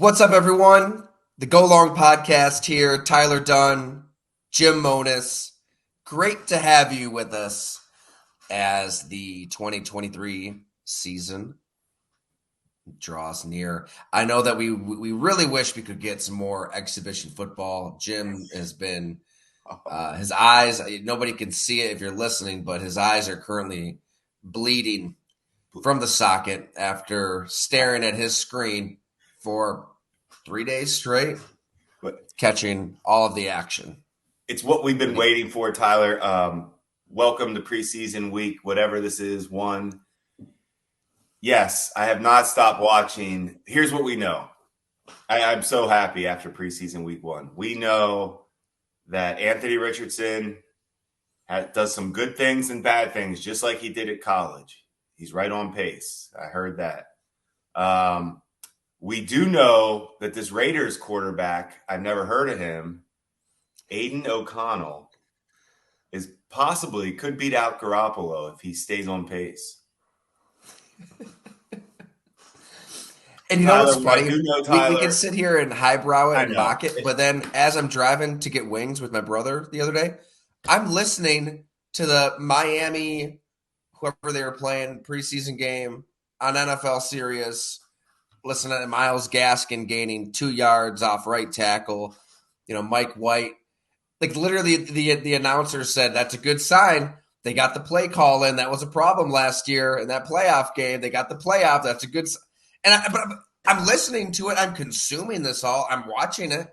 What's up, everyone? The Go Long Podcast here. Tyler Dunn, Jim Monis. Great to have you with us as the 2023 season draws near. I know that we really wish we could get some more exhibition football. Jim has been his eyes. Nobody can see it if you're listening, but his eyes are currently bleeding from the socket after staring at his screen for 3 days straight, catching all of the action. It's what we've been waiting for, Tyler. Welcome to preseason week, whatever this is, one. Yes, I have not stopped watching. Here's what we know. I'm so happy after preseason week one. We know that Anthony Richardson does some good things and bad things, just like he did at college. He's right on pace. I heard that. We do know that this Raiders quarterback, I've never heard of him, Aiden O'Connell, could beat out Garoppolo if he stays on pace. And you know what's funny? We can sit here and highbrow it and mock it, but then as I'm driving to get wings with my brother the other day, I'm listening to the Miami, whoever they were playing, preseason game on NFL Sirius, listening to Myles Gaskin gaining 2 yards off right tackle, Mike White. Like literally the announcer said, that's a good sign. They got the play call in. That was a problem last year in that playoff game. They got the playoff. That's a good sign. But I'm listening to it. I'm consuming this all. I'm watching it.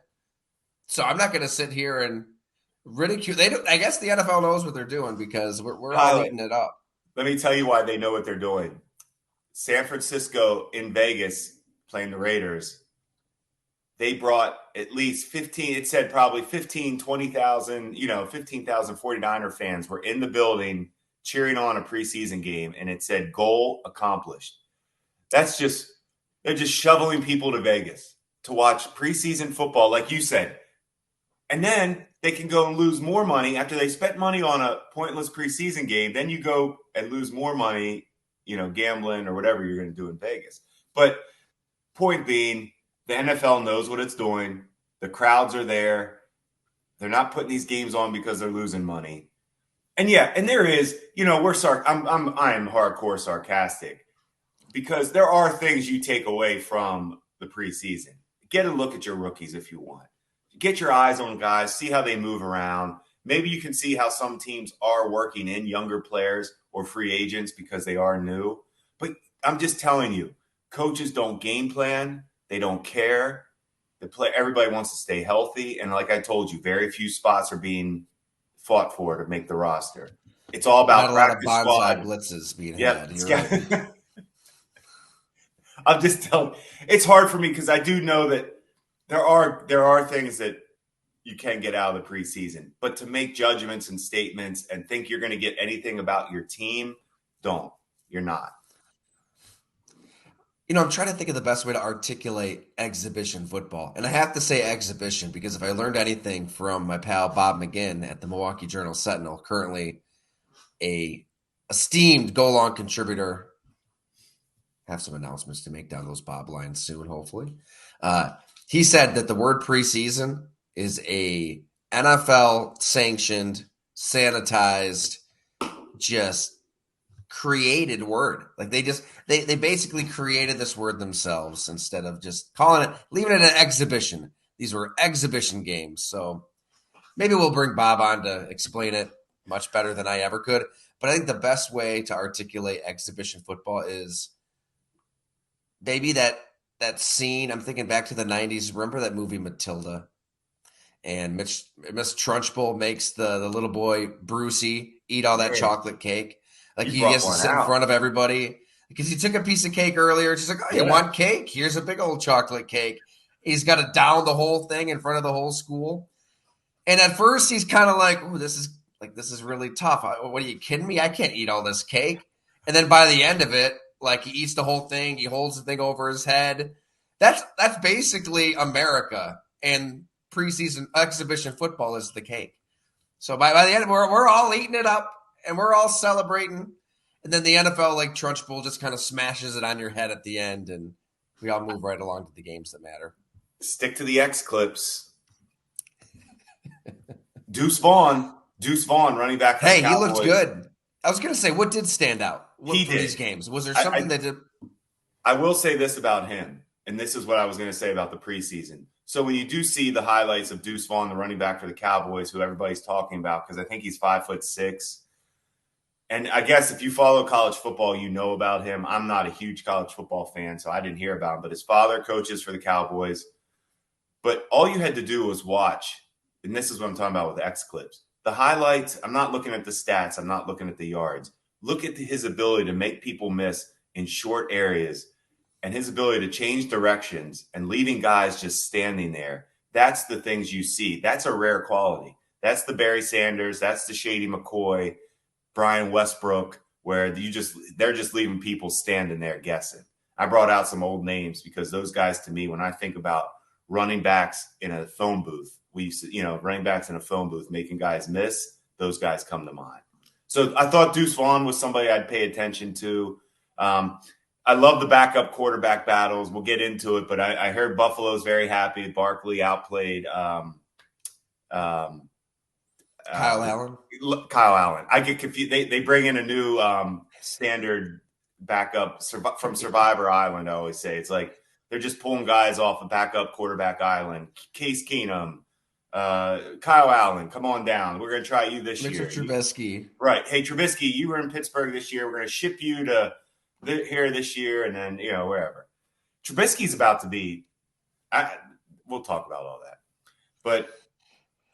So I'm not going to sit here and ridicule. I guess the NFL knows what they're doing because we're all eating it up. Let me tell you why they know what they're doing. San Francisco in Vegas playing the Raiders, they brought at least 15, it said probably 15, 20,000, 15,000 49er fans were in the building cheering on a preseason game, and it said goal accomplished. They're just shoveling people to Vegas to watch preseason football, like you said. And then they can go and lose more money after they spent money on a pointless preseason game. Then you go and lose more money, gambling or whatever you're going to do in Vegas. But point being, the NFL knows what it's doing. The crowds are there. They're not putting these games on because they're losing money. And yeah, and there is, I am hardcore sarcastic because there are things you take away from the preseason. Get a look at your rookies if you want. Get your eyes on guys, see how they move around. Maybe you can see how some teams are working in younger players or free agents because they are new. But I'm just telling you, coaches don't game plan. They don't care. Everybody wants to stay healthy. And like I told you, very few spots are being fought for to make the roster. It's all about practice squad. Not a lot of blitzes being had. Right. I'm just telling. It's hard for me because I do know that there are things that you can get out of the preseason. But to make judgments and statements and think you're going to get anything about your team, don't. You're not. I'm trying to think of the best way to articulate exhibition football. And I have to say exhibition because if I learned anything from my pal Bob McGinn at the Milwaukee Journal-Sentinel, currently a esteemed Go Long contributor, have some announcements to make down those Bob lines soon, hopefully. He said that the word preseason is a NFL-sanctioned, sanitized, just created word. Like they basically created this word themselves instead of just leaving it an exhibition. These were exhibition games. So maybe we'll bring Bob on to explain it much better than I ever could. But I think the best way to articulate exhibition football is maybe that scene. I'm thinking back to the 90s. Remember that movie Matilda? And Miss Trunchbull makes the little boy Brucey eat all that chocolate cake. Like he gets to sit in front of everybody because he took a piece of cake earlier. She's like, "Oh, you want cake? Here's a big old chocolate cake." He's got to down the whole thing in front of the whole school. And at first, he's kind of like, "Oh, this is really tough. What are you kidding me? I can't eat all this cake." And then by the end of it, like he eats the whole thing. He holds the thing over his head. That's basically America, and preseason exhibition football is the cake. So by the end, we're all eating it up. And we're all celebrating. And then the NFL, like Trunchbull, just kind of smashes it on your head at the end. And we all move right along to the games that matter. Stick to the X clips. Deuce Vaughn, running back for the Hey, he looked Cowboys. good. I was going to say, what did stand out He from these did. games? Was there something that did? I will say this about him, and this is what I was going to say about the preseason. So when you do see the highlights of Deuce Vaughn, the running back for the Cowboys, who everybody's talking about, because I think he's 5'6", and I guess if you follow college football, you know about him. I'm not a huge college football fan, so I didn't hear about him. But his father coaches for the Cowboys. But all you had to do was watch, and this is what I'm talking about with X clips. The highlights, I'm not looking at the stats. I'm not looking at the yards. Look at his ability to make people miss in short areas and his ability to change directions and leaving guys just standing there. That's the things you see. That's a rare quality. That's the Barry Sanders. That's the Shady McCoy, Brian Westbrook, where they're just leaving people standing there guessing. I brought out some old names because those guys, to me, when I think about running backs in a phone booth, we used to, running backs in a phone booth making guys miss, those guys come to mind. So I thought Deuce Vaughn was somebody I'd pay attention to. I love the backup quarterback battles. We'll get into it, but I heard Buffalo's very happy. Barkley outplayed Kyle Allen. Kyle Allen. I get confused. They bring in a new standard backup from Survivor Island. I always say it's like they're just pulling guys off a backup quarterback island. Case Keenum, Kyle Allen, come on down. We're going to try you this year. Trubisky. Right. Hey, Trubisky, you were in Pittsburgh this year. We're going to ship you to here this year and then, wherever. Trubisky's about to be we'll talk about all that. But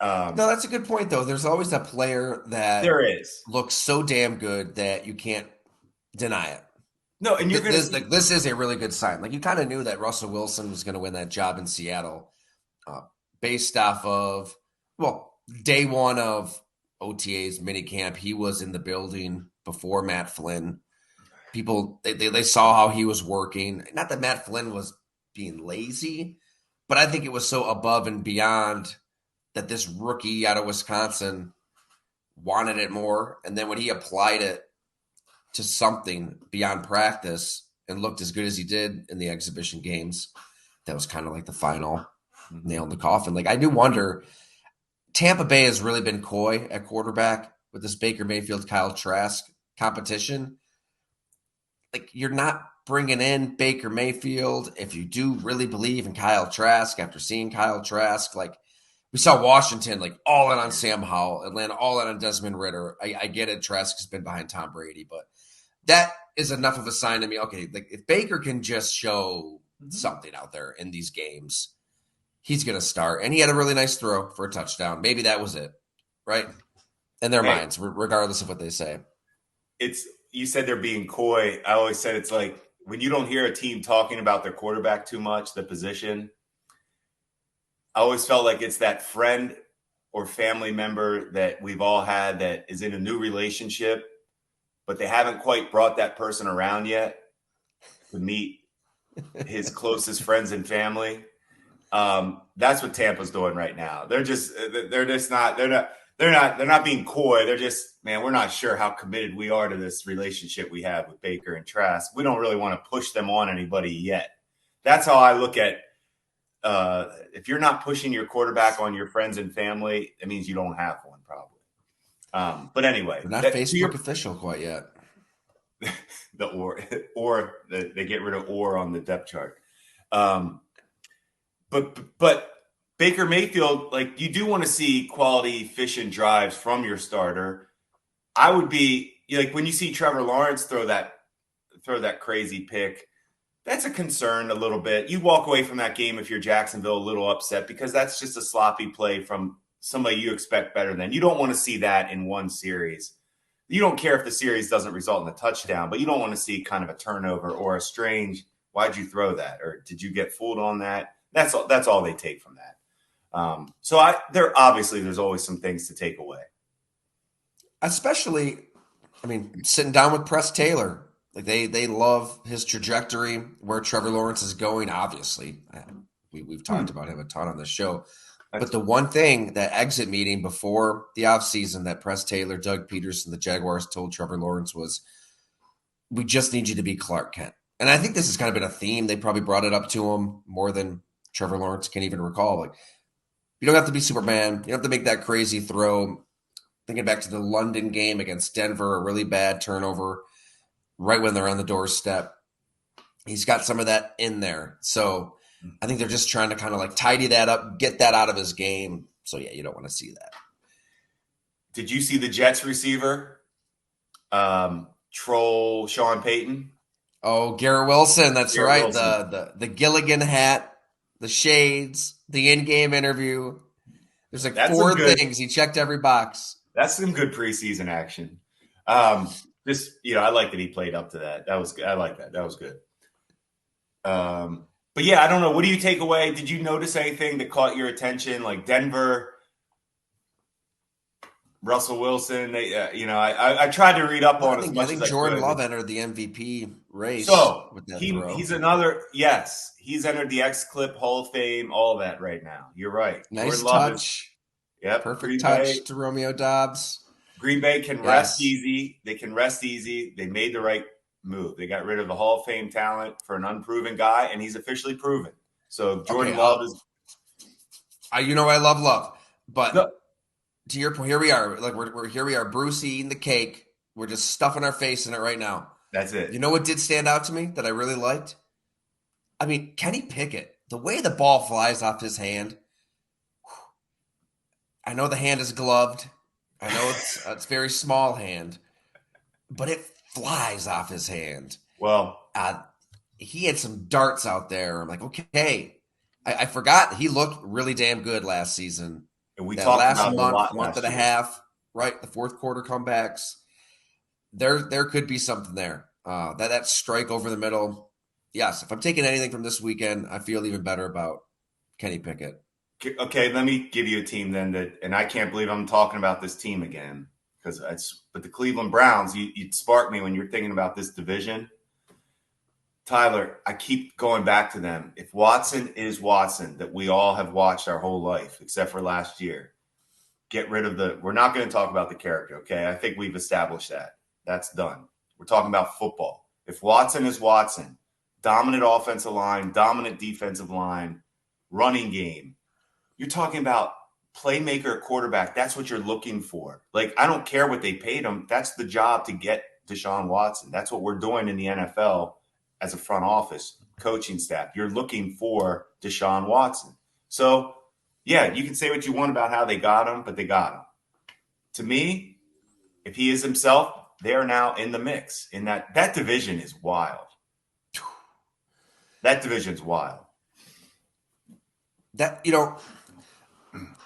no, that's a good point, though. There's always that player that there is looks so damn good that you can't deny it. No, and you're this is a really good sign. Like, you kind of knew that Russell Wilson was going to win that job in Seattle based off of, day one of OTA's minicamp. He was in the building before Matt Flynn. People, they saw how he was working. Not that Matt Flynn was being lazy, but I think it was so above and beyond that this rookie out of Wisconsin wanted it more. And then when he applied it to something beyond practice and looked as good as he did in the exhibition games, that was kind of like the final nail in the coffin. Like, I do wonder, Tampa Bay has really been coy at quarterback with this Baker Mayfield, Kyle Trask competition. Like, you're not bringing in Baker Mayfield if you do really believe in Kyle Trask after seeing Kyle Trask. Like, we saw Washington, like, all in on Sam Howell, Atlanta all in on Desmond Ritter. I get it. Trask has been behind Tom Brady, but that is enough of a sign to me. Okay, like, if Baker can just show something out there in these games, he's going to start. And he had a really nice throw for a touchdown. Maybe that was it, right? In their minds, regardless of what they say. You said they're being coy. I always said it's like when you don't hear a team talking about their quarterback too much, the position, I always felt like it's that friend or family member that we've all had that is in a new relationship, but they haven't quite brought that person around yet to meet his closest friends and family. That's what Tampa's doing right now. They're not being coy. They're just, man, we're not sure how committed we are to this relationship we have with Baker and Trask. We don't really want to push them on anybody yet. That's how I look at, if you're not pushing your quarterback on your friends and family, it means you don't have one probably. But anyway, they're not Facebook official quite yet. They get rid of on the depth chart. But Baker Mayfield, like, you do want to see quality efficient drives from your starter. I would be like, when you see Trevor Lawrence throw that crazy pick, that's a concern a little bit. You walk away from that game if you're Jacksonville a little upset because that's just a sloppy play from somebody you expect better than. You don't want to see that in one series. You don't care if the series doesn't result in a touchdown, but you don't want to see kind of a turnover or a strange, why'd you throw that? Or did you get fooled on that? That's all they take from that. There's always some things to take away. Especially, sitting down with Press Taylor. Like, they love his trajectory, where Trevor Lawrence is going, obviously. We've talked about him a ton on this show. But the one thing, that exit meeting before the offseason that Press Taylor, Doug Peterson, the Jaguars told Trevor Lawrence was, we just need you to be Clark Kent. And I think this has kind of been a theme. They probably brought it up to him more than Trevor Lawrence can't even recall. Like, you don't have to be Superman. You don't have to make that crazy throw. Thinking back to the London game against Denver, a really bad turnover right when they're on the doorstep. He's got some of that in there. So I think they're just trying to kind of like tidy that up, get that out of his game. So yeah, you don't want to see that. Did you see the Jets receiver troll Sean Payton? Oh, Garrett Wilson, that's Garrett right. Wilson. The Gilligan hat, the shades, the in-game interview. There's like That's some four good. things. He checked every box. That's some good preseason action. Just I like that he played up to that. That was good. I like that. That was good. But yeah, I don't know. What do you take away? Did you notice anything that caught your attention? Like Denver, Russell Wilson. I tried to read up Well, on as I much as think I Jordan could. Love entered the MVP race So with that throw. he's another. Yes, he's entered the X Clip Hall of Fame. All of that right now. You're right. Nice Jordan Love is. touch. Yep. Perfect touch to Romeo Dobbs. Green Bay can rest Yes. easy. They can rest easy. They made the right move. They got rid of the Hall of Fame talent for an unproven guy, and he's officially proven. So Jordan Love is. I love Love, but No, to your point, here we are. Like we're here. We are. Bruce eating the cake. We're just stuffing our face in it right now. that's it. You know what did stand out to me that I really liked? I mean, Kenny Pickett. The way the ball flies off his hand. I know the hand is gloved. I know it's very small hand, but it flies off his hand. Well, he had some darts out there. I'm like, okay. I forgot he looked really damn good last season. and we That talked last about it a lot month last and a year. half, right? The fourth quarter comebacks. There could be something there. That strike over the middle. Yes, if I'm taking anything from this weekend, I feel even better about Kenny Pickett. Okay, let me give you a team then and I can't believe I'm talking about this team again but the Cleveland Browns, you sparked me when you were thinking about this division. Tyler, I keep going back to them. If Watson is Watson that we all have watched our whole life, except for last year, get rid of we're not going to talk about the character, okay? I think we've established that. That's done. We're talking about football. If Watson is Watson, dominant offensive line, dominant defensive line, running game, you're talking about playmaker at quarterback. That's what you're looking for. Like, I don't care what they paid him. That's the job to get Deshaun Watson. That's what we're doing in the NFL as a front office, coaching staff. You're looking for Deshaun Watson. So, yeah, you can say what you want about how they got him, but they got him. To me, if he is himself, they are now in the mix. In that division is wild. That division's wild.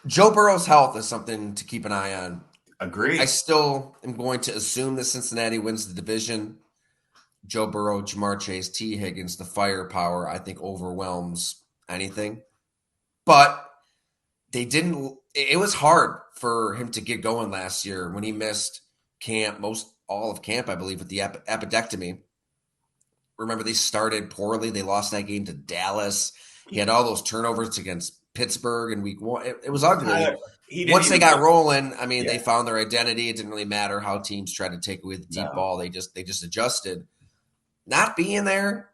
Joe Burrow's health is something to keep an eye on. Agreed. I still am going to assume that Cincinnati wins the division. Joe Burrow, Jamar Chase, T. Higgins, the firepower, I think, overwhelms anything. But they didn't – it was hard for him to get going last year when he missed camp, all of camp, I believe, with the appendectomy. Remember, they started poorly. They lost that game to Dallas. He had all those turnovers against Pittsburgh in week one. It was ugly. Once they got rolling, I mean, they found their identity. It didn't really matter how teams tried to take away the deep ball. They just adjusted. Not being there,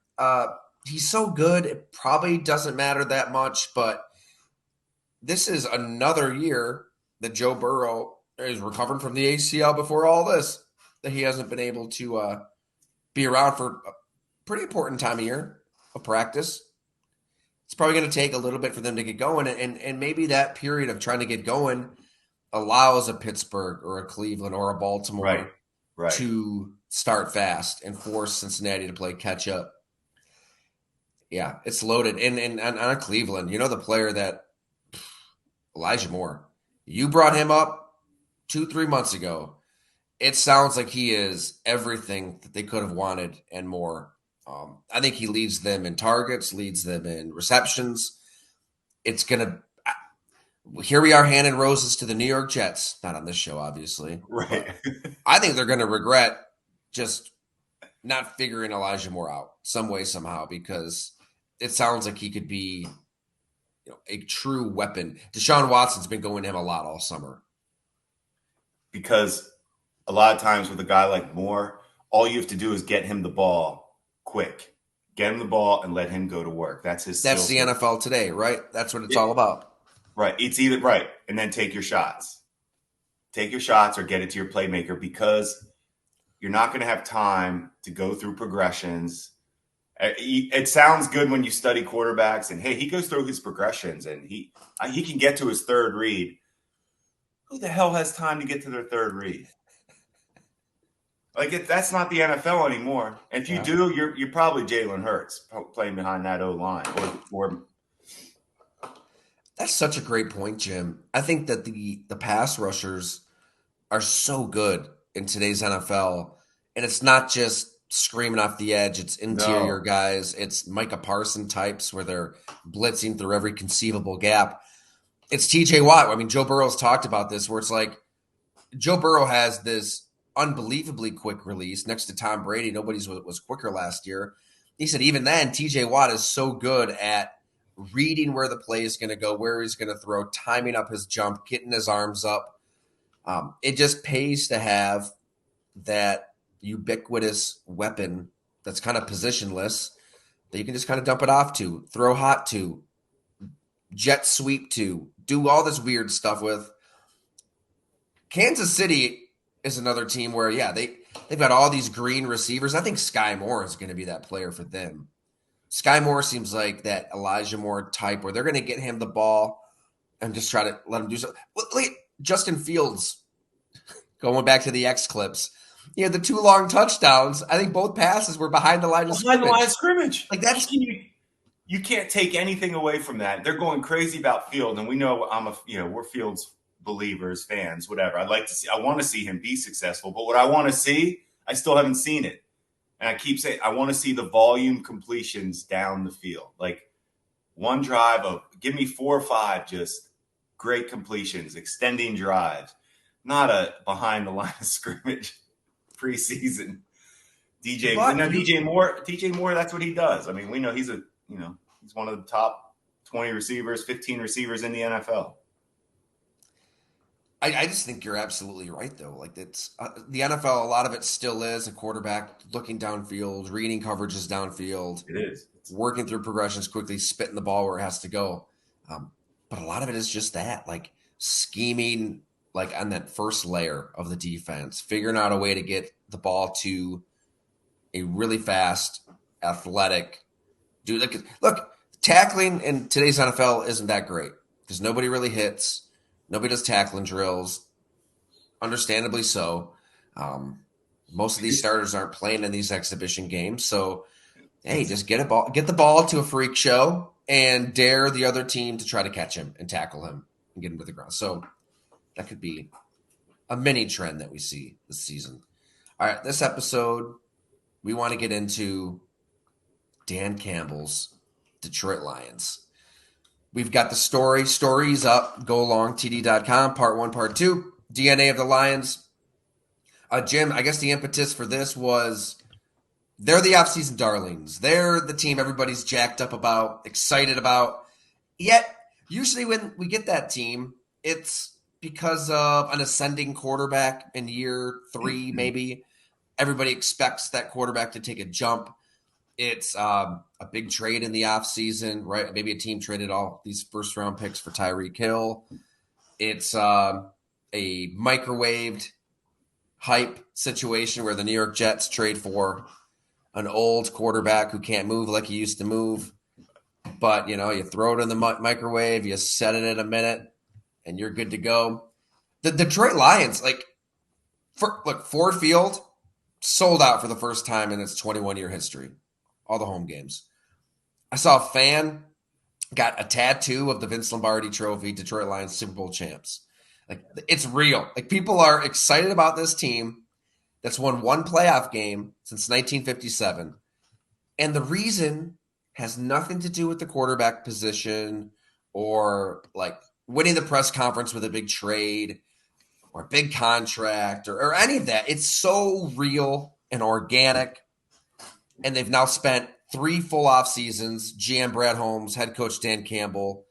he's so good, it probably doesn't matter that much. But this is another year that Joe Burrow is recovering from the ACL before all this, that he hasn't been able to be around for a pretty important time of year of practice. It's probably going to take a little bit for them to get going. And maybe that period of trying to get going allows a Pittsburgh or a Cleveland or a Baltimore to start fast and force Cincinnati to play catch up. Yeah, it's loaded. And on Cleveland, the player that Elijah Moore, you brought him up 2-3 months ago. It sounds like he is everything that they could have wanted and more. I think he leads them in targets, leads them in receptions. It's going to – here we are handing roses to the New York Jets. Not on this show, obviously. Right. I think they're going to regret just not figuring Elijah Moore out some way, somehow, because it sounds like he could be a true weapon. Deshaun Watson's been going to him a lot all summer. Because a lot of times with a guy like Moore, all you have to do is get him the ball quick. get him the ball, and let him go to work. That's his skill That's the set. NFL today, right? That's what it's all about. Right. It's either right. And then take your shots. Take your shots or get it to your playmaker, because you're not going to have time to go through progressions. It sounds good when you study quarterbacks and, hey, he goes through his progressions and he can get to his third read. Who the hell has time to get to their third read? Like, that's not the NFL anymore. And if you do, you're probably Jalen Hurts playing behind that O-line. Or That's such a great point, Jim. I think that the pass rushers are so good in today's NFL, and it's not just screaming off the edge. It's interior no. guys. It's Micah Parson types where they're blitzing through every conceivable gap. It's TJ Watt. I mean, Joe Burrow's talked about this, where it's like Joe Burrow has this unbelievably quick release next to Tom Brady. Nobody's was quicker last year. He said even then, TJ Watt is so good at reading where the play is going to go, where he's going to throw, timing up his jump, getting his arms up. It just pays to have that ubiquitous weapon that's kind of positionless that you can just kind of dump it off to, throw hot to, jet sweep to, do all this weird stuff with. Kansas City is another team where, they've got all these green receivers. I think Sky Moore is going to be that player for them. Sky Moore seems like that Elijah Moore type where they're going to get him the ball and just try to let him do something. Look at Justin Fields, going back to the X clips. The 2 long touchdowns. I think both passes were behind the line of scrimmage. Behind the line of scrimmage. Like, that's you can't take anything away from that. They're going crazy about Field, and we know we're Fields believers, fans, whatever. I want to see him be successful, but what I want to see, I still haven't seen it. And I keep saying, I want to see the volume completions down the field. Like, one drive of, give me 4 or 5, just great completions, extending drives, not a behind the line of scrimmage preseason. DJ Moore, that's what he does. I mean, we know he's one of the top 20 receivers, 15 receivers in the NFL. I just think you're absolutely right, though. Like, it's the NFL. A lot of it still is a quarterback looking downfield, reading coverages downfield. It is working through progressions quickly, spitting the ball where it has to go. But a lot of it is just that, like scheming, like on that first layer of the defense, figuring out a way to get the ball to a really fast, athletic dude. Look, tackling in today's NFL isn't that great because nobody really hits. Nobody does tackling drills, understandably so. Most of these starters aren't playing in these exhibition games. So, hey, just get the ball to a freak show and dare the other team to try to catch him and tackle him and get him to the ground. So that could be a mini trend that we see this season. All right, this episode, we want to get into Dan Campbell's Detroit Lions. We've got the stories up, golongtd.com, part 1, part 2, DNA of the Lions. Jim, I guess the impetus for this was they're the offseason darlings. They're the team everybody's jacked up about, excited about. Yet, usually when we get that team, it's because of an ascending quarterback in year 3, maybe. Everybody expects that quarterback to take a jump. It's a big trade in the offseason, right? Maybe a team traded all these first-round picks for Tyreek Hill. It's a microwaved hype situation where the New York Jets trade for an old quarterback who can't move like he used to move. But, you throw it in the microwave, you set it in a minute, and you're good to go. The Detroit Lions, Ford Field sold out for the first time in its 21-year history. All the home games. I saw a fan got a tattoo of the Vince Lombardi Trophy, Detroit Lions Super Bowl champs. Like, it's real. Like, people are excited about this team that's won one playoff game since 1957. And the reason has nothing to do with the quarterback position or like winning the press conference with a big trade or a big contract or any of that. It's so real and organic. And they've now spent 3 full off seasons, GM Brad Holmes, head coach Dan Campbell,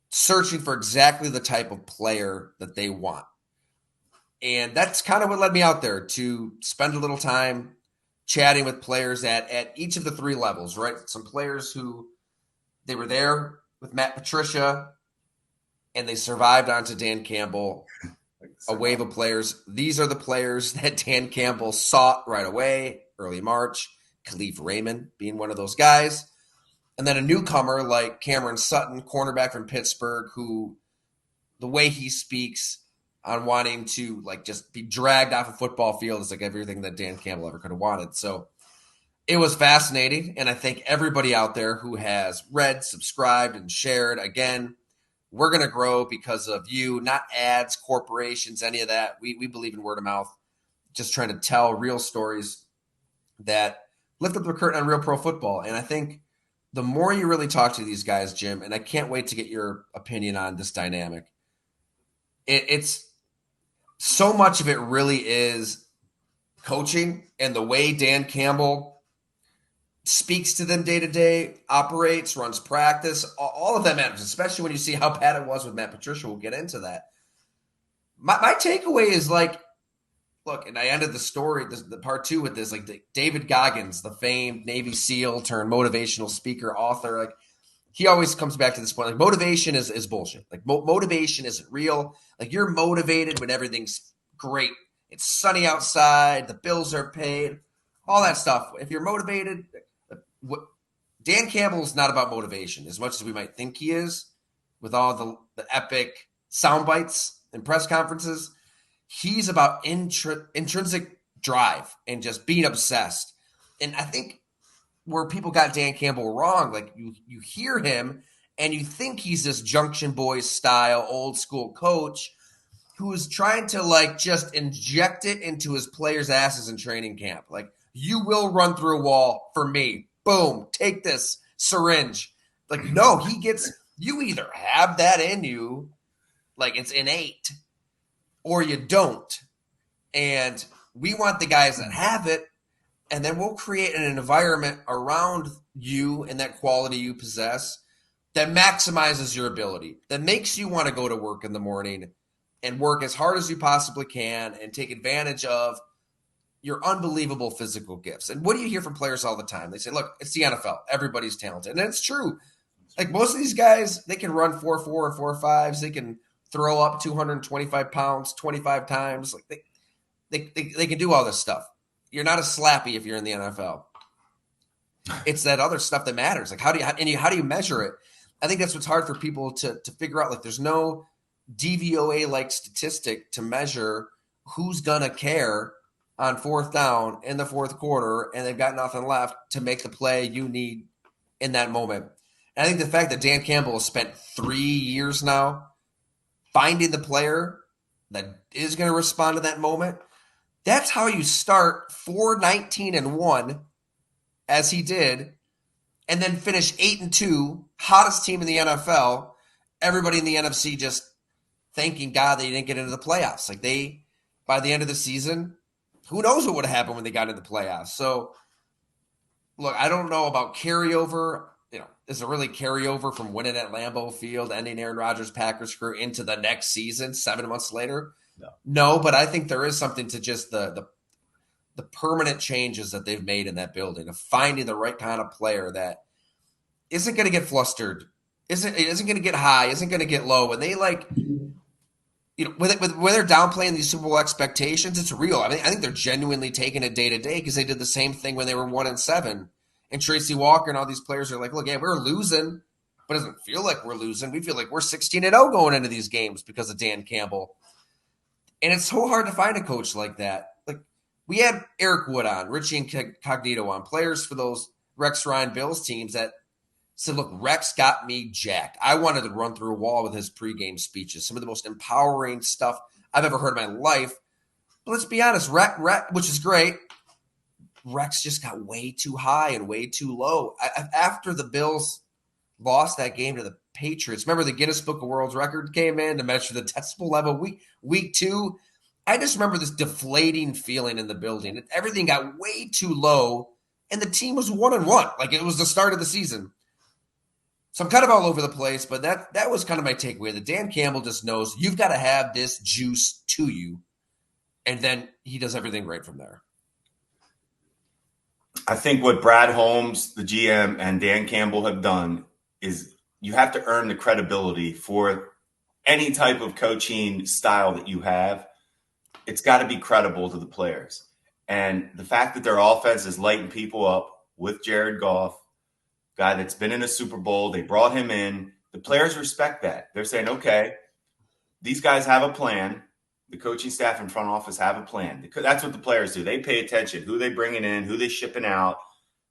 searching for exactly the type of player that they want. And that's kind of what led me out there to spend a little time chatting with players at each of the three levels, right? Some players who they were there with Matt Patricia and they survived onto Dan Campbell, a wave of players. These are the players that Dan Campbell sought right away, early March, Khalif Raymond being one of those guys. And then a newcomer like Cameron Sutton, cornerback from Pittsburgh, who the way he speaks on wanting to like just be dragged off a football field is like everything that Dan Campbell ever could have wanted. So it was fascinating. And I thank everybody out there who has read, subscribed, and shared. Again, we're going to grow because of you, not ads, corporations, any of that. We believe in word of mouth, just trying to tell real stories that lift up the curtain on real pro football. And I think the more you really talk to these guys, Jim, and I can't wait to get your opinion on this dynamic, it's so much of it really is coaching and the way Dan Campbell speaks to them day to day, operates, runs practice. All of that matters, especially when you see how bad it was with Matt Patricia. We'll get into that. My takeaway is like, look, and I ended the story, the part two with this, like David Goggins, the famed Navy SEAL turned motivational speaker, author, like he always comes back to this point. Like motivation is bullshit. Like motivation isn't real. Like you're motivated when everything's great. It's sunny outside. The bills are paid. All that stuff. If you're motivated, Dan Campbell is not about motivation as much as we might think he is with all the epic sound bites and press conferences. He's about intrinsic drive and just being obsessed. And I think where people got Dan Campbell wrong, like you hear him and you think he's this Junction Boys style old school coach who is trying to like just inject it into his players' asses in training camp. Like, you will run through a wall for me. Boom, take this syringe. Like, no, you either have that in you, like it's innate, or you don't. And we want the guys that have it, and then we'll create an environment around you and that quality you possess that maximizes your ability, that makes you want to go to work in the morning and work as hard as you possibly can and take advantage of your unbelievable physical gifts. And what do you hear from players all the time? They say, look, it's the NFL. Everybody's talented. And it's true. Like most of these guys, they can run 4.4 and 4.5s. They can throw up 225 pounds 25 times. Like they can do all this stuff. You're not a slappy if you're in the NFL. It's that other stuff that matters. Like how do you measure it? I think that's what's hard for people to figure out. Like there's no DVOA like statistic to measure who's gonna care on fourth down in the fourth quarter and they've got nothing left to make the play you need in that moment. And I think the fact that Dan Campbell has spent 3 years now finding the player that is going to respond to that moment, that's how you start 4-19-1 as he did, and then finish 8-2, hottest team in the NFL. Everybody in the NFC just thanking God they didn't get into the playoffs. Like by the end of the season, who knows what would have happened when they got into the playoffs. So, look, I don't know about carryover. Is it really carryover from winning at Lambeau Field, ending Aaron Rodgers' Packers career into the next season 7 months later? No, but I think there is something to just the permanent changes that they've made in that building of finding the right kind of player that isn't going to get flustered, isn't going to get high, isn't going to get low. When they when they're downplaying these Super Bowl expectations, it's real. I mean, I think they're genuinely taking it day to day because they did the same thing when they were 1-7. And Tracy Walker and all these players are like, look, yeah, we're losing, but it doesn't feel like we're losing. We feel like we're 16-0 going into these games because of Dan Campbell. And it's so hard to find a coach like that. Like we had Eric Wood on, Richie Incognito on, players for those Rex Ryan Bills teams that said, look, Rex got me jacked. I wanted to run through a wall with his pregame speeches, some of the most empowering stuff I've ever heard in my life. But let's be honest, Rex, which is great, Rex just got way too high and way too low. After the Bills lost that game to the Patriots, remember the Guinness Book of World Records came in to measure the decibel level week 2. I just remember this deflating feeling in the building. Everything got way too low, and the team was 1-1. Like it was the start of the season. So I'm kind of all over the place, but that was kind of my takeaway. That Dan Campbell just knows you've got to have this juice to you, and then he does everything right from there. I think what Brad Holmes, the GM, and Dan Campbell have done is you have to earn the credibility for any type of coaching style that you have. It's got to be credible to the players. And the fact that their offense is lighting people up with Jared Goff, guy that's been in a Super Bowl, they brought him in. The players respect that. They're saying, okay, these guys have a plan. The coaching staff and front office have a plan. That's what the players do. They pay attention. Who they bringing in, who they shipping out,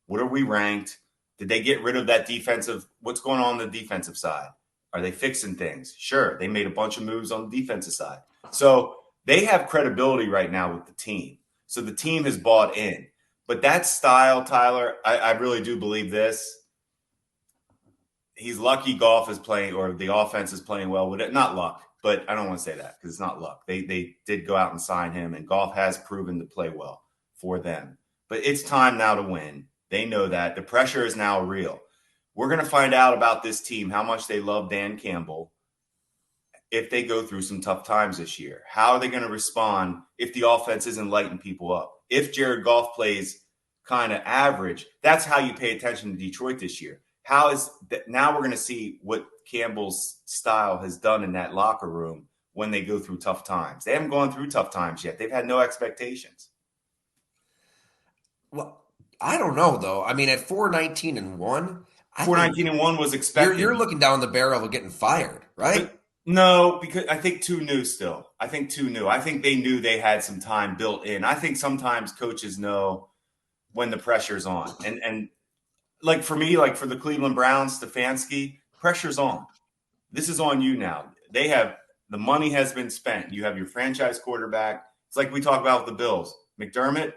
what are we ranked? Did they get rid of that defensive? What's going on the defensive side? Are they fixing things? Sure. They made a bunch of moves on the defensive side. So they have credibility right now with the team. So the team has bought in. But that style, Tyler, I really do believe this. He's lucky Goff is playing, or the offense is playing well with it. Not luck, but I don't want to say that because it's not luck. They did go out and sign him, and Goff has proven to play well for them. But it's time now to win. They know that. The pressure is now real. We're going to find out about this team, how much they love Dan Campbell, if they go through some tough times this year. How are they going to respond if the offense isn't lighting people up? If Jared Goff plays kind of average, that's how you pay attention to Detroit this year. How is that? Now we're going to see what Campbell's style has done in that locker room when they go through tough times. They haven't gone through tough times yet. They've had no expectations. Well, I don't know though. I mean, at 4-19-1, 4-19-1 was expected. You're looking down the barrel of getting fired, right? But no, because I think too new still. I think they knew they had some time built in. I think sometimes coaches know when the pressure's on. And like for me, like for the Cleveland Browns, Stefanski, pressure's on. This is on you now. The money has been spent. You have your franchise quarterback. It's like we talk about with the Bills. McDermott,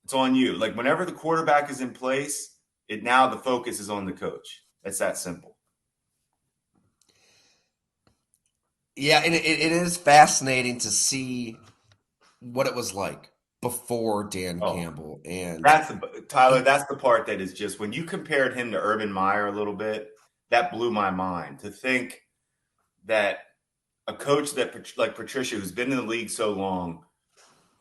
it's on you. Like whenever the quarterback is in place, now the focus is on the coach. It's that simple. Yeah, and it is fascinating to see what it was like before Dan Campbell. And that's the part that is just when you compared him to Urban Meyer a little bit, that blew my mind to think that a coach that like Patricia, who's been in the league so long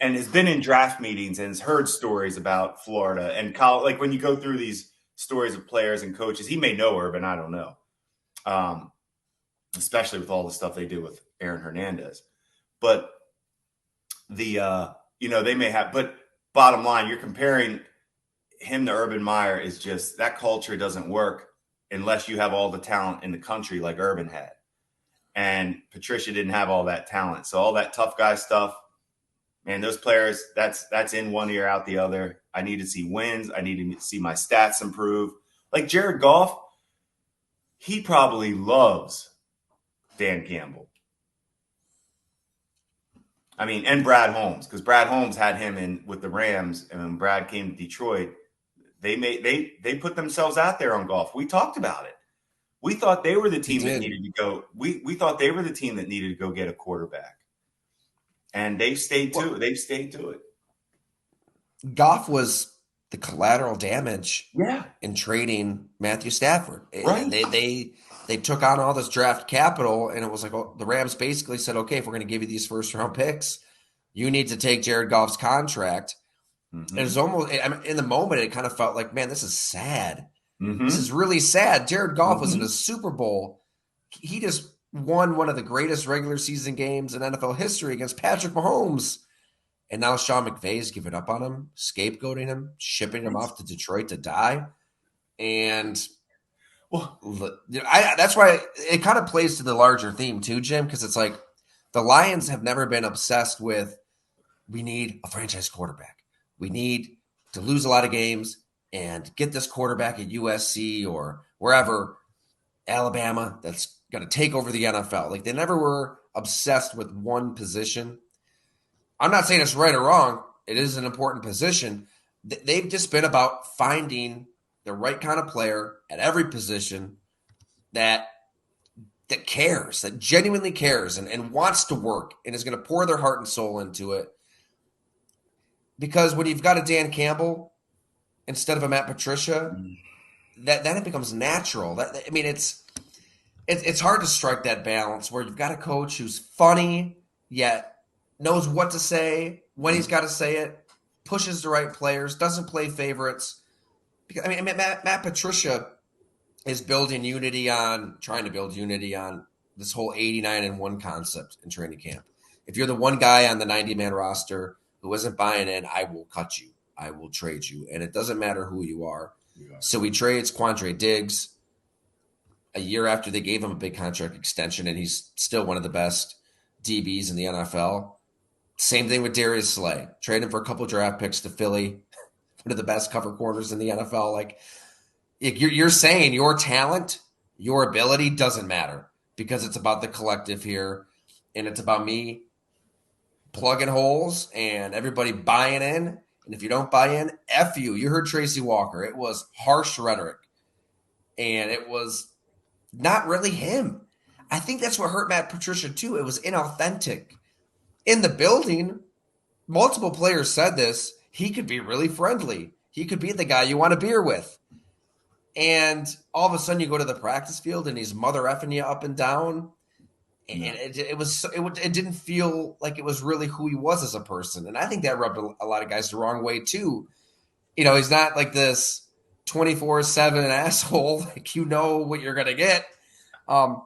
and has been in draft meetings and has heard stories about Florida and college, like when you go through these stories of players and coaches, he may know Urban, I don't know, especially with all the stuff they did with Aaron Hernandez. But they may have, but bottom line, you're comparing him to Urban Meyer is just that culture doesn't work unless you have all the talent in the country like Urban had. And Patricia didn't have all that talent. So all that tough guy stuff, man, those players, that's in one ear, out the other. I need to see wins. I need to see my stats improve. Like Jared Goff, he probably loves Dan Campbell. I mean, and Brad Holmes, because Brad Holmes had him in with the Rams, and when Brad came to Detroit, they put themselves out there on Goff. We talked about it. We thought they were the team that needed to go. We thought they were the team that needed to go get a quarterback, and they've stayed to it. They've stayed to it. Goff was the collateral damage, yeah, in trading Matthew Stafford. Right. They took on all this draft capital, and it was like the Rams basically said, okay, if we're going to give you these first round picks, you need to take Jared Goff's contract. Mm-hmm. It was almost, in the moment, it kind of felt like, man, this is sad. Mm-hmm. This is really sad. Jared Goff was in a Super Bowl. He just won one of the greatest regular season games in NFL history against Patrick Mahomes. And now Sean McVay's giving up on him, scapegoating him, shipping him off to Detroit to die. And that's why it kind of plays to the larger theme too, Jim, because it's like the Lions have never been obsessed with, we need a franchise quarterback. We need to lose a lot of games and get this quarterback at USC or wherever, Alabama, that's going to take over the NFL. Like they never were obsessed with one position. I'm not saying it's right or wrong. It is an important position. They've just been about finding the right kind of player at every position that cares, that genuinely cares and wants to work and is going to pour their heart and soul into it. Because when you've got a Dan Campbell instead of a Matt Patricia, that it becomes natural. It's hard to strike that balance where you've got a coach who's funny yet knows what to say when he's got to say it, pushes the right players, doesn't play favorites. Because, I mean, Matt Patricia is trying to build unity on this whole 89-1 concept in training camp. If you're the one guy on the 90-man roster who isn't buying in, I will cut you. I will trade you. And it doesn't matter who you are. So he trades Quandre Diggs a year after they gave him a big contract extension, and he's still one of the best DBs in the NFL. Same thing with Darius Slay. Trade him for a couple of draft picks to Philly, one of the best cover corners in the NFL. Like, you're saying your talent, your ability doesn't matter because it's about the collective here, and it's about me plugging holes and everybody buying in. And if you don't buy in, F you. You heard Tracy Walker. It was harsh rhetoric, and it was not really him. I think that's what hurt Matt Patricia too. It was inauthentic. In the building, multiple players said this. He could be really friendly. He could be the guy you want a beer with. And all of a sudden you go to the practice field and he's mother effing you up and down. And it didn't feel like it was really who he was as a person. And I think that rubbed a lot of guys the wrong way too. He's not like this 24/7 asshole. Like, you know what you're going to get. The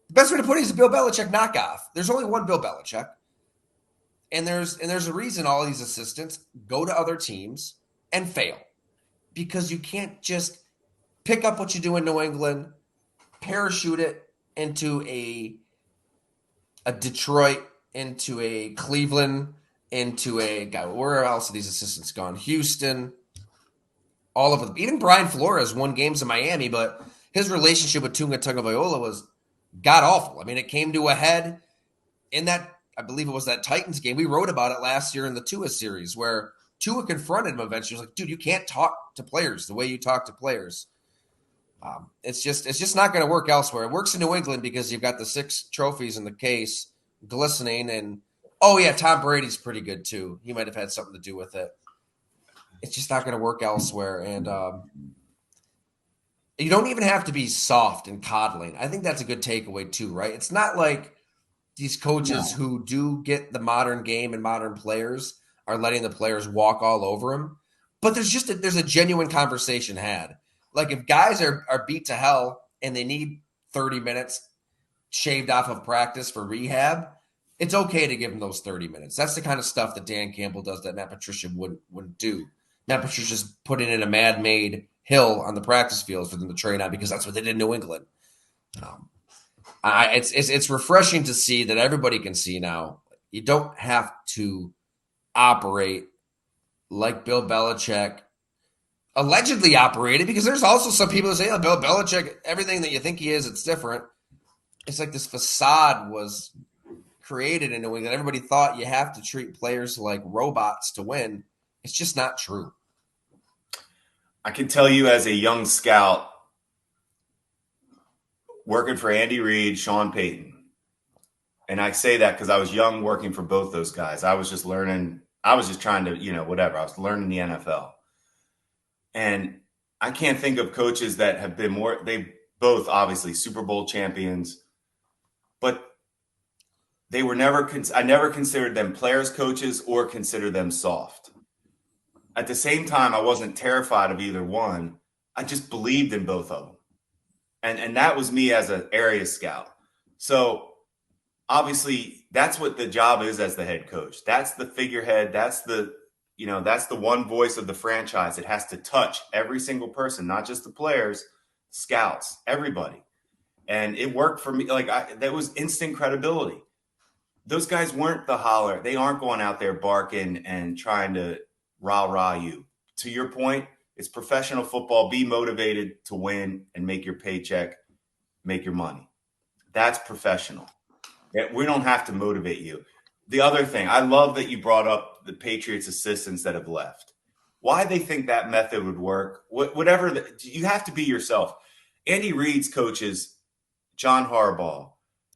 best way to put it is a Bill Belichick knockoff. There's only one Bill Belichick. And there's a reason all these assistants go to other teams and fail. Because you can't just pick up what you do in New England, parachute it into a Detroit, into a Cleveland, into a guy. Where else are these assistants gone? Houston, all of them. Even Brian Flores won games in Miami, but his relationship with Tua Tagovailoa was god awful. I mean, it came to a head in that, I believe it was that Titans game. We wrote about it last year in the Tua series where Tua confronted him eventually. He was like, dude, you can't talk to players the way you talk to players. It's just not going to work elsewhere. It works in New England because you've got the 6 trophies in the case glistening. And, oh, yeah, Tom Brady's pretty good too. He might have had something to do with it. It's just not going to work elsewhere. And you don't even have to be soft and coddling. I think that's a good takeaway too, right? It's not like these coaches who do get the modern game and modern players are letting the players walk all over them. But there's a genuine conversation had. Like, if guys are beat to hell and they need 30 minutes shaved off of practice for rehab, it's okay to give them those 30 minutes. That's the kind of stuff that Dan Campbell does that Matt Patricia wouldn't do. Matt Patricia's putting in a mad-made hill on the practice field for them to train on because that's what they did in New England. It's refreshing to see that everybody can see now. You don't have to operate like Bill Belichick allegedly operated, because there's also some people that say, oh, Bill Belichick, everything that you think he is, it's different. It's like this facade was created in New England. Everybody thought you have to treat players like robots to win. It's just not true. I can tell you as a young scout working for Andy Reid, Sean Payton, and I say that because I was young working for both those guys. I was just learning. I was just trying to, whatever. I was learning the NFL. And I can't think of coaches that have been more – they both obviously Super Bowl champions, but they were never – I never considered them players, coaches, or considered them soft. At the same time, I wasn't terrified of either one. I just believed in both of them. And that was me as an area scout. So obviously that's what the job is as the head coach. That's the figurehead. That's the one voice of the franchise. It has to touch every single person, not just the players, scouts, everybody. And it worked for me. That was instant credibility. Those guys weren't the holler. They aren't going out there barking and trying to rah-rah you. To your point, it's professional football. Be motivated to win and make your paycheck, make your money. That's professional. We don't have to motivate you. The other thing, I love that you brought up the Patriots assistants that have left. Why they think that method would work, you have to be yourself. Andy Reid's coaches, John Harbaugh,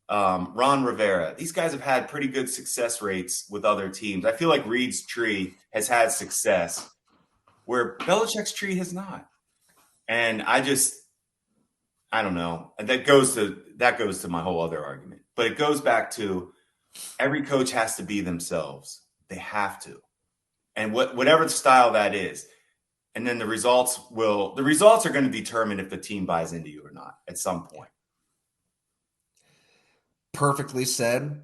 Ron Rivera, these guys have had pretty good success rates with other teams. I feel like Reid's tree has had success where Belichick's tree has not. And I don't know. And that goes to my whole other argument. But it goes back to every coach has to be themselves. They have to. and whatever style that is. And then the results are going to determine if the team buys into you or not at some point. Perfectly said.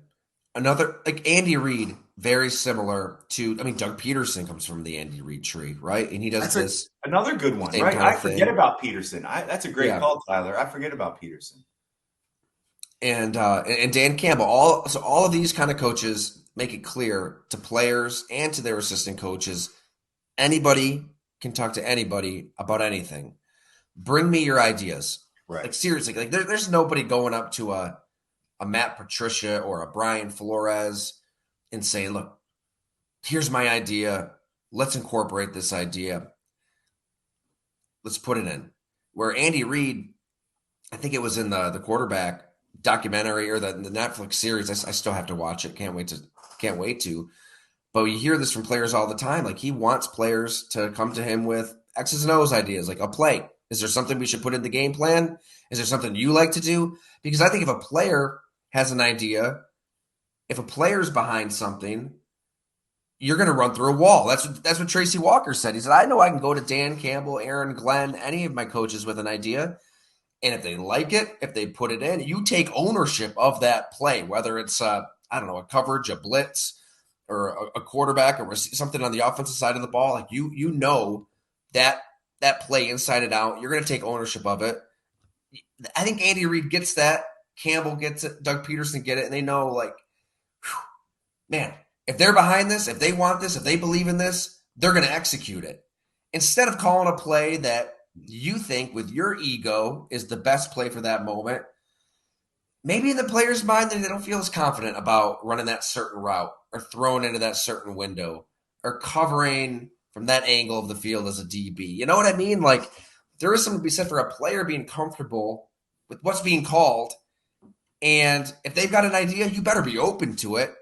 Another, like Andy Reid, very similar to, I mean, Doug Peterson comes from the Andy Reid tree, right? And he does That's this another good one, same right? kind I of forget thing. about Peterson. That's a great Yeah. call, Tyler. I forget about Peterson. And Dan Campbell, all of these kind of coaches make it clear to players and to their assistant coaches, anybody can talk to anybody about anything. Bring me your ideas. Right. Like seriously, like there's nobody going up to a Matt Patricia or a Brian Flores and saying, look, here's my idea. Let's incorporate this idea. Let's put it in. Where Andy Reid, I think it was in the quarterback documentary or the Netflix series. I still have to watch it. Can't wait to. But you hear this from players all the time. Like he wants players to come to him with X's and O's ideas, like a play. Is there something we should put in the game plan? Is there something you like to do? Because I think if a player has an idea, if a player's behind something, you're going to run through a wall. That's what Tracy Walker said. He said, I know I can go to Dan Campbell, Aaron Glenn, any of my coaches with an idea. And if they like it, if they put it in, you take ownership of that play, whether it's, I don't know, a coverage, a blitz, or a quarterback or something on the offensive side of the ball. Like you know that play inside and out. You're going to take ownership of it. I think Andy Reid gets that. Campbell gets it. Doug Peterson get it. And they know, like, whew, man, if they're behind this, if they want this, if they believe in this, they're going to execute it. Instead of calling a play that you think with your ego is the best play for that moment, maybe in the player's mind they don't feel as confident about running that certain route or throwing into that certain window or covering from that angle of the field as a DB. You know what I mean? Like there is something to be said for a player being comfortable with what's being called. And if they've got an idea, you better be open to it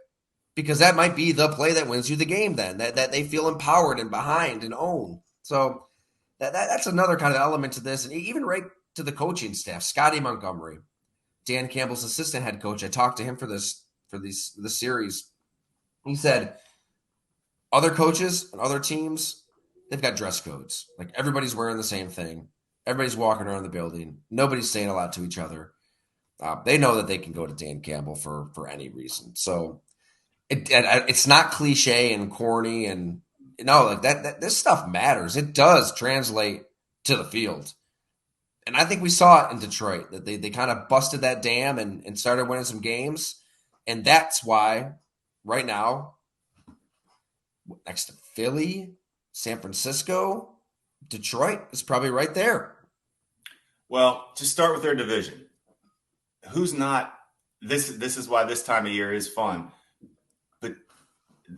because that might be the play that wins you the game then, that they feel empowered and behind and own. So that's another kind of element to this. And even right to the coaching staff, Scotty Montgomery, Dan Campbell's assistant head coach. I talked to him for this series. He said other coaches and other teams, they've got dress codes. Like everybody's wearing the same thing. Everybody's walking around the building. Nobody's saying a lot to each other. They know that they can go to Dan Campbell for any reason. So it's not cliche and corny and like that. This stuff matters. It does translate to the field. And I think we saw it in Detroit that they kind of busted that dam and started winning some games. And that's why right now, next to Philly, San Francisco, Detroit is probably right there. Well, to start with their division, who's not this is why this time of year is fun. But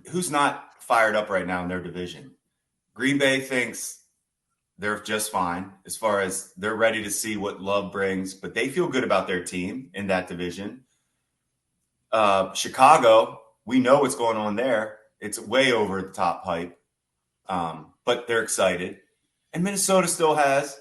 who's not fired up right now in their division? Green Bay thinks they're just fine as far as they're ready to see what Love brings, but they feel good about their team in that division. Chicago, we know what's going on there. It's way over the top hype, but they're excited. And Minnesota still has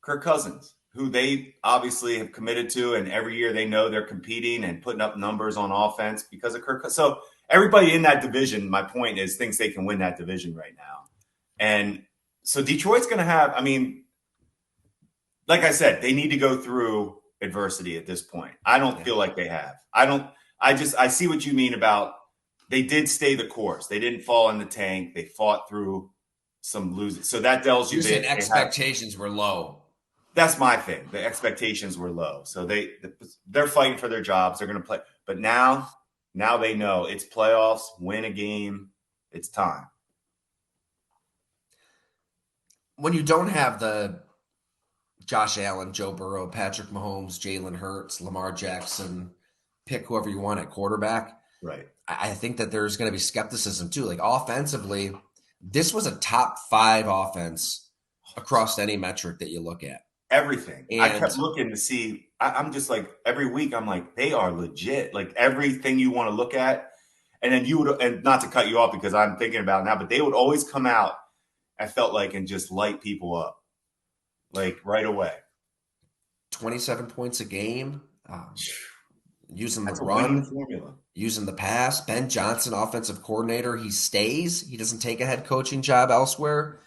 Kirk Cousins, who they obviously have committed to, and every year they know they're competing and putting up numbers on offense because of Kirk Cousins. So everybody in that division, my point is, thinks they can win that division right now. And so Detroit's going to have, I mean, like I said, they need to go through adversity at this point. I don't feel like they have. I see what you mean about they did stay the course. They didn't fall in the tank. They fought through some losing. So that tells you You're saying expectations were low. That's my thing. The expectations were low. So they're fighting for their jobs. They're going to play. But now they know it's playoffs, win a game. It's time. When you don't have the Josh Allen, Joe Burrow, Patrick Mahomes, Jalen Hurts, Lamar Jackson, pick whoever you want at quarterback. Right. I think that there's going to be skepticism too. Like offensively, this was a top 5 offense across any metric that you look at. Everything. And I kept looking to see. I'm just like every week. I'm like, they are legit. Like everything you want to look at, and then you would, and not to cut you off because I'm thinking about it now, but they would always come out. I felt like and just light people up, like right away. 27 points a game. using the That's a winning run, formula. using the pass. Ben Johnson, offensive coordinator, he stays. He doesn't take a head coaching job elsewhere.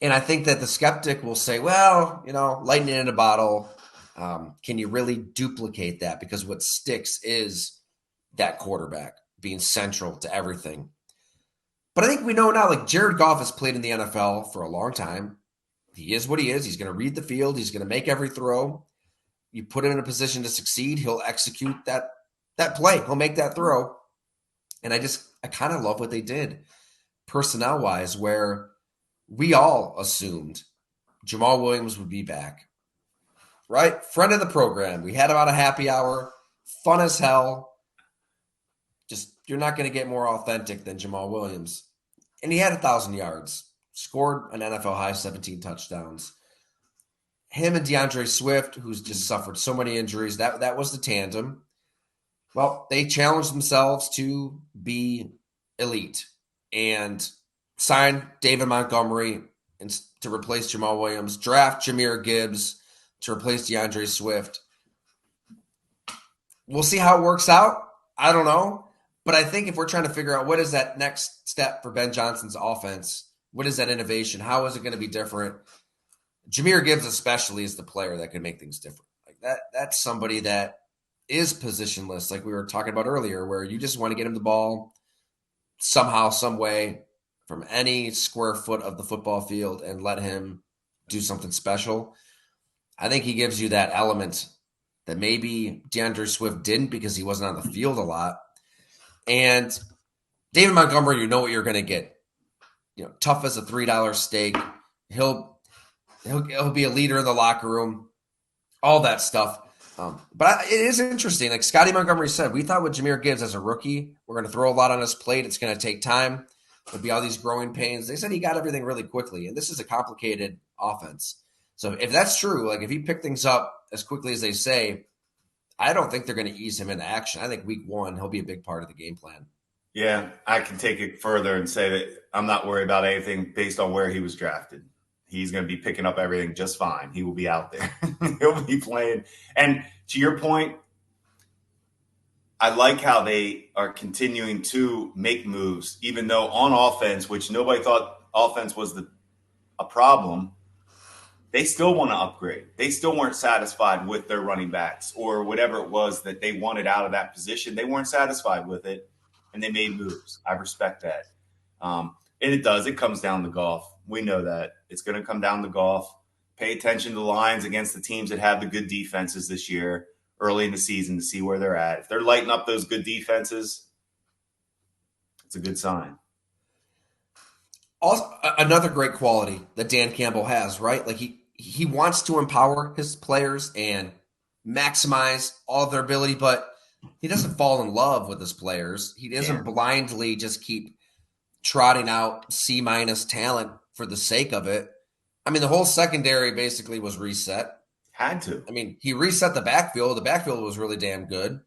And I think that the skeptic will say, well, lightning in a bottle. Can you really duplicate that? Because what sticks is that quarterback being central to everything. But I think we know now, like Jared Goff has played in the NFL for a long time. He is what he is. He's going to read the field. He's going to make every throw. You put him in a position to succeed, he'll execute that play. He'll make that throw. And I kind of love what they did personnel-wise, where we all assumed Jamal Williams would be back. Right? Friend of the program. We had him on a happy hour. Fun as hell. Just, you're not going to get more authentic than Jamal Williams. And he had 1,000 yards, scored an NFL high 17 touchdowns. Him and DeAndre Swift, who's just suffered so many injuries, that was the tandem. Well, they challenged themselves to be elite and sign David Montgomery to replace Jamal Williams, draft Jahmyr Gibbs to replace DeAndre Swift. We'll see how it works out. I don't know. But I think if we're trying to figure out what is that next step for Ben Johnson's offense, what is that innovation? How is it going to be different? Jahmyr Gibbs especially is the player that can make things different. Like that's somebody that is positionless, like we were talking about earlier, where you just want to get him the ball somehow, some way, from any square foot of the football field and let him do something special. I think he gives you that element that maybe DeAndre Swift didn't because he wasn't on the field a lot. And David Montgomery, you know what you're going to get. Tough as a $3 steak. He'll be a leader in the locker room, all that stuff. But it is interesting. Like Scotty Montgomery said, we thought with Jahmyr Gibbs as a rookie, we're going to throw a lot on his plate. It's going to take time. There'll be all these growing pains. They said he got everything really quickly, and this is a complicated offense. So if that's true, like if he picked things up as quickly as they say, I don't think they're going to ease him into action. I think week 1, he'll be a big part of the game plan. Yeah, I can take it further and say that I'm not worried about anything based on where he was drafted. He's going to be picking up everything just fine. He will be out there. He'll be playing. And to your point, I like how they are continuing to make moves, even though on offense, which nobody thought offense was a problem, they still want to upgrade. They still weren't satisfied with their running backs or whatever it was that they wanted out of that position. They weren't satisfied with it, and they made moves. I respect that. And it comes down to golf. We know that. It's going to come down to golf. Pay attention to the lines against the teams that have the good defenses this year early in the season to see where they're at. If they're lighting up those good defenses, it's a good sign. Also, another great quality that Dan Campbell has, right? Like he wants to empower his players and maximize all of their ability, but he doesn't fall in love with his players. He doesn't blindly just keep trotting out C- talent for the sake of it. I mean, the whole secondary basically was reset. Had to. I mean, he reset the backfield. The backfield was really damn good.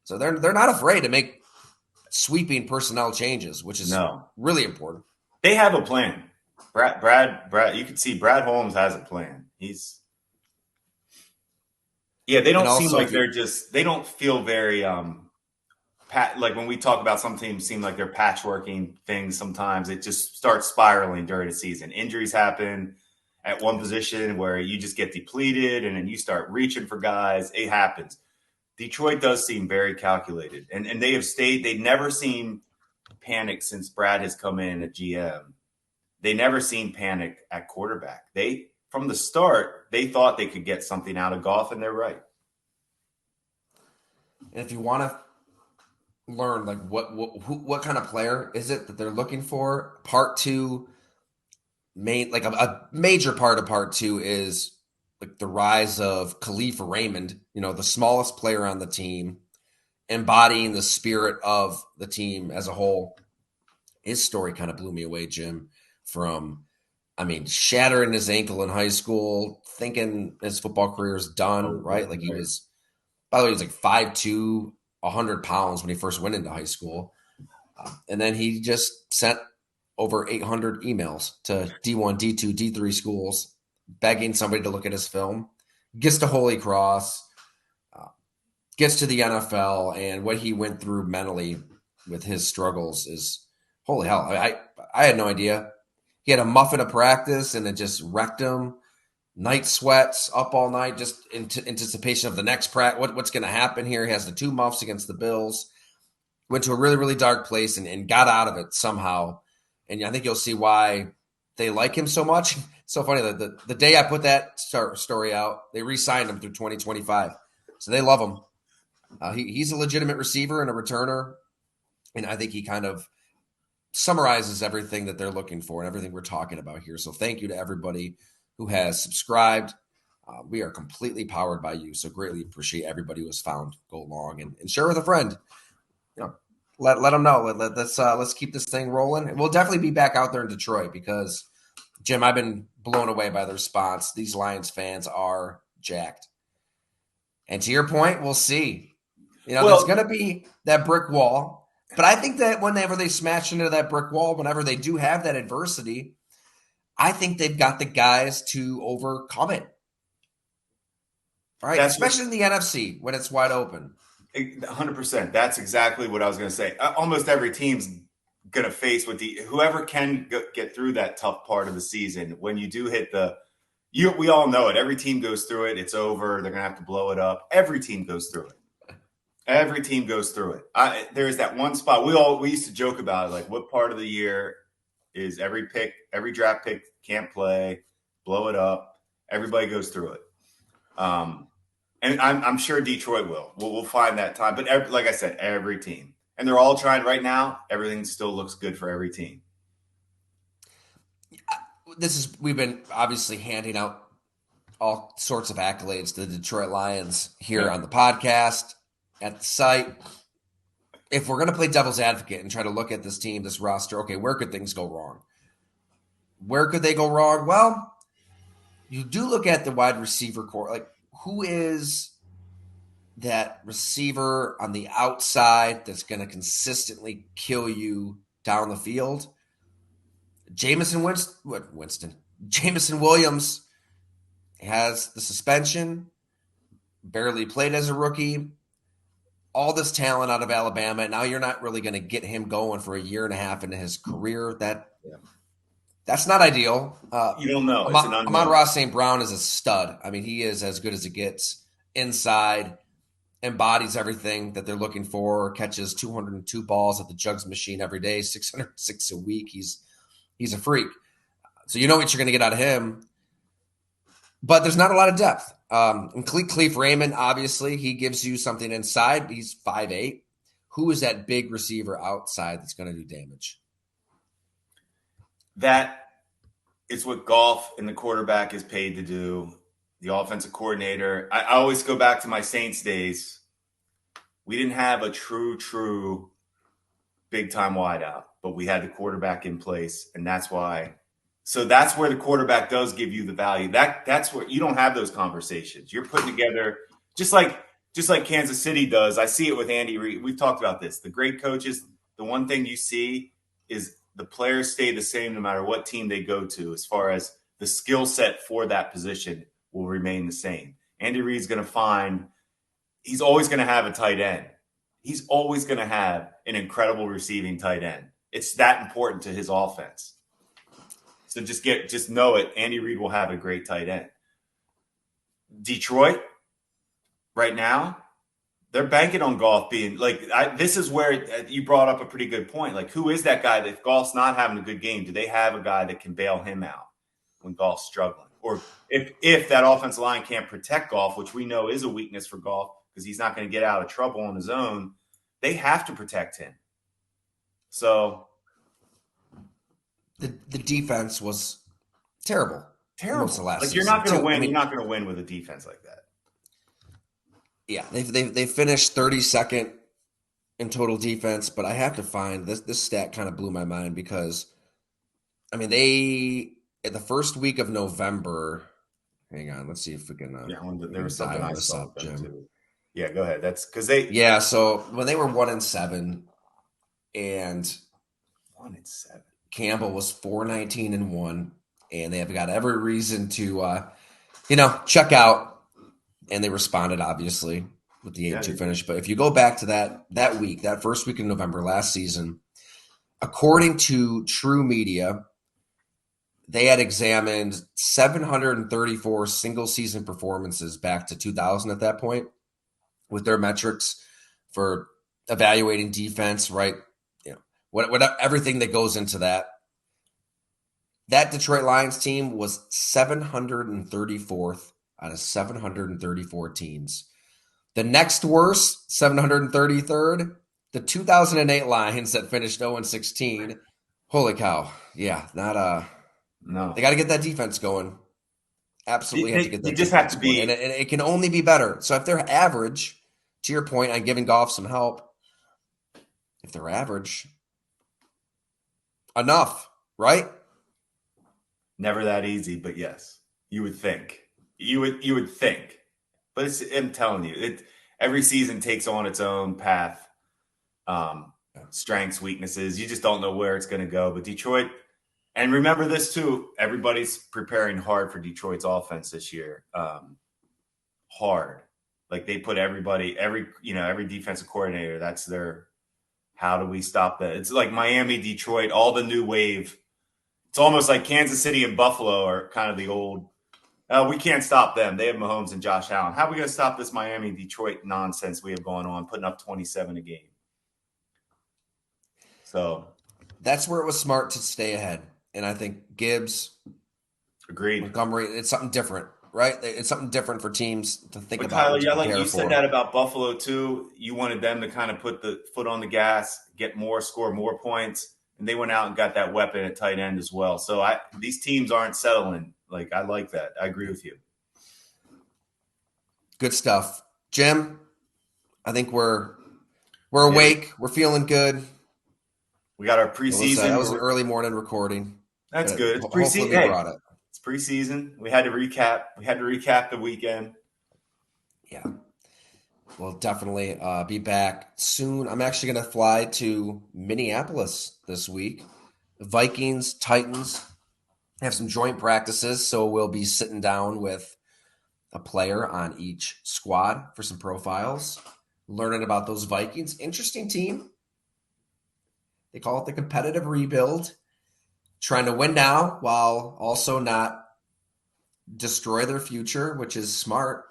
So they're not afraid to make sweeping personnel changes, which is really important. They have a plan. Brad, you can see Brad Holmes has a plan. They don't seem like they don't feel very, like when we talk about some teams seem like they're patchworking things sometimes. It just starts spiraling during the season. Injuries happen at one position where you just get depleted and then you start reaching for guys. It happens. Detroit does seem very calculated. And they never seem panicked since Brad has come in at GM. They never seen panic at quarterback. From the start, they thought they could get something out of Goff, and they're right. And if you want to learn like what kind of player is it that they're looking for, part 2, a major part of part 2 is like the rise of Khalifa Raymond, the smallest player on the team, embodying the spirit of the team as a whole. His story kind of blew me away, Jim, from, shattering his ankle in high school, thinking his football career is done, right? Like he was, by the way, he was like 5'2", 100 pounds when he first went into high school. And then he just sent over 800 emails to D1, D2, D3 schools, begging somebody to look at his film. Gets to Holy Cross. gets to the NFL and what he went through mentally with his struggles is holy hell. I had no idea. He had a muffin of practice and it just wrecked him. Night sweats, up all night, just in anticipation of the next practice. What's going to happen here? He has the 2 muffs against the Bills. Went to a really, really dark place and got out of it somehow. And I think you'll see why they like him so much. It's so funny that the day I put that story out, they re-signed him through 2025. So they love him. He's a legitimate receiver and a returner. And I think he kind of summarizes everything that they're looking for and everything we're talking about here. So thank you to everybody who has subscribed. We are completely powered by you. So greatly appreciate everybody who has found Go Long and share with a friend. You know, let them know. Let's keep this thing rolling. And we'll definitely be back out there in Detroit because, Jim, I've been blown away by the response. These Lions fans are jacked. And to your point, we'll see. There's going to be that brick wall. But I think that whenever they smash into that brick wall, whenever they do have that adversity, I think they've got the guys to overcome it. All right, especially in the NFC when it's wide open. 100%. That's exactly what I was going to say. Almost every team's going to face whoever can get through that tough part of the season. When you do hit we all know it. Every team goes through it. It's over. They're going to have to blow it up. Every team goes through it. Every team goes through it. There's that one spot we used to joke about it, like what part of the year is every draft pick can't play, blow it up. Everybody goes through it. And I'm sure Detroit will. We'll find that time. But like I said, every team. And they're all trying right now. Everything still looks good for every team. We've been obviously handing out all sorts of accolades to the Detroit Lions here on the podcast, at the site. If we're going to play devil's advocate and try to look at this team, this roster, okay, where could things go wrong? Where could they go wrong? Well, you do look at the wide receiver core. Like, who is that receiver on the outside that's going to consistently kill you down the field? Jameson Williams has the suspension, barely played as a rookie. All this talent out of Alabama. Now you're not really going to get him going for a year and a half into his career. That's not ideal. You don't know. Amon-Ra St. Brown is a stud. I mean, he is as good as it gets inside, embodies everything that they're looking for, catches 202 balls at the jugs machine every day, 606 a week. He's a freak. So you know what you're going to get out of him. But there's not a lot of depth. And Cleve Raymond, obviously, he gives you something inside. He's 5'8". Who is that big receiver outside that's going to do damage? That is what Goff and the quarterback is paid to do. The offensive coordinator. I always go back to my Saints days. We didn't have a true big-time wideout, but we had the quarterback in place, and that's why. So that's where the quarterback does give you the value. That's where you don't have those conversations. You're putting together just like Kansas City does. I see it with Andy Reid. We've talked about this. The great coaches, the one thing you see is the players stay the same no matter what team they go to, as far as the skill set for that position will remain the same. Andy Reid's going to find he's always going to have a tight end. He's always going to have an incredible receiving tight end. It's that important to his offense. So just know it. Andy Reid will have a great tight end. Detroit, right now, they're banking on Goff being this is where you brought up a pretty good point. Like, who is that guy that if Goff's not having a good game, do they have a guy that can bail him out when Goff's struggling? Or if that offensive line can't protect Goff, which we know is a weakness for Goff because he's not going to get out of trouble on his own, they have to protect him. So the defense was terrible. Terrible. Last you're not going to win. I mean, you're not going to win with a defense like that. Yeah, they finished 32nd in total defense, but I have to find this stat kind of blew my mind because, I mean, they in the first week of November. Hang on, let's see if we can. There was something I saw up, Jim. Too. Yeah, go ahead. That's because they. Yeah, so when they were 1-7, and 1-7, Campbell was 4-19-1, and they have got every reason to, check out. And they responded, obviously. with the 8-2 Yeah, finish. But if you go back to that week, that first week in November last season, according to True Media, they had examined 734 single season performances back to 2000 at that point with their metrics for evaluating defense, right? You know, what everything that goes into that. That Detroit Lions team was 734th out of 734 teams. The next worst, 733rd, the 2008 Lions that finished 0-16. Holy cow. Yeah, no. they got to get that defense going. Absolutely have to get You that just have defense to going. And be it can only be better. So if they're average, to your point on giving Goff some help, if they're average, enough, right? never that easy, but yes, you would think. You would think. But I'm telling you, every season takes on its own path, strengths, weaknesses. You just don't know where it's going to go. But Detroit, and remember this too, everybody's preparing hard for Detroit's offense this year. Hard. Like they put every defensive coordinator, that's their how do we stop that? It's like Miami, Detroit, all the new wave. It's almost like Kansas City and Buffalo are kind of the old. We can't stop them. They have Mahomes and Josh Allen. How are we going to stop this Miami, Detroit nonsense we have going on, putting up 27 a game? So that's where it was smart to stay ahead. And I think Gibbs, agreed. Montgomery, it's something different, right? It's something different for teams to think But about Tyler, and to yeah, like prepare you for. said that about Buffalo too. You wanted them to kind of put the foot on the gas, get more, score more points, and they went out and got that weapon at tight end as well. So these teams aren't settling. Like I like that. I agree with you. Good stuff. Jim, I think we're awake. We're feeling good. We got our preseason. That was an early morning recording. That's good. It's Hopefully preseason. we brought it. It's preseason. We had to recap the weekend. Yeah. We'll definitely be back soon. I'm actually going to fly to Minneapolis this week. Vikings, Titans have some joint practices, so we'll be sitting down with a player on each squad for some profiles, learning about those Vikings. Interesting team. They call it the competitive rebuild, trying to win now while also not destroy their future, which is smart.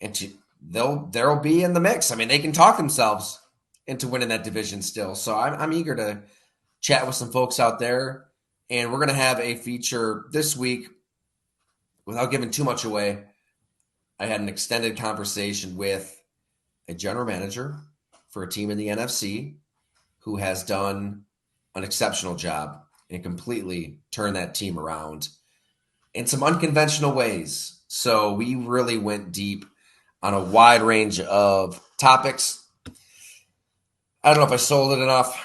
And they'll be in the mix. I mean, they can talk themselves into winning that division still. So I'm eager to chat with some folks out there. And we're going to have a feature this week. Without giving too much away, I had an extended conversation with a general manager for a team in the NFC who has done an exceptional job and completely turned that team around in some unconventional ways. So we really went deep on a wide range of topics. I don't know if I sold it enough.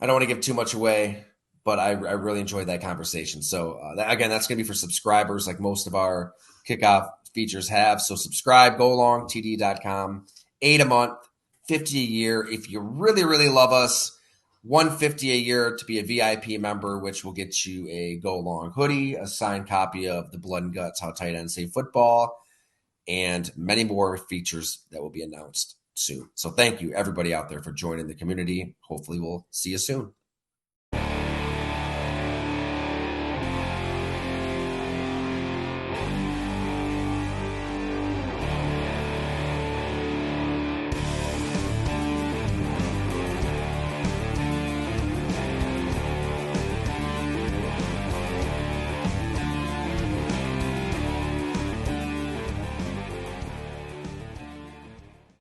I don't want to give too much away, but I really enjoyed that conversation. So again, that's going to be for subscribers like most of our kickoff features have. So subscribe, golongtd.com, $8 a month, $50 a year. If you really, really love us, $150 a year to be a VIP member, which will get you a Go Long hoodie, a signed copy of the Blood and Guts, How Tight Ends Save Football, and many more features that will be announced soon. So thank you, everybody out there, for joining the community. Hopefully we'll see you soon.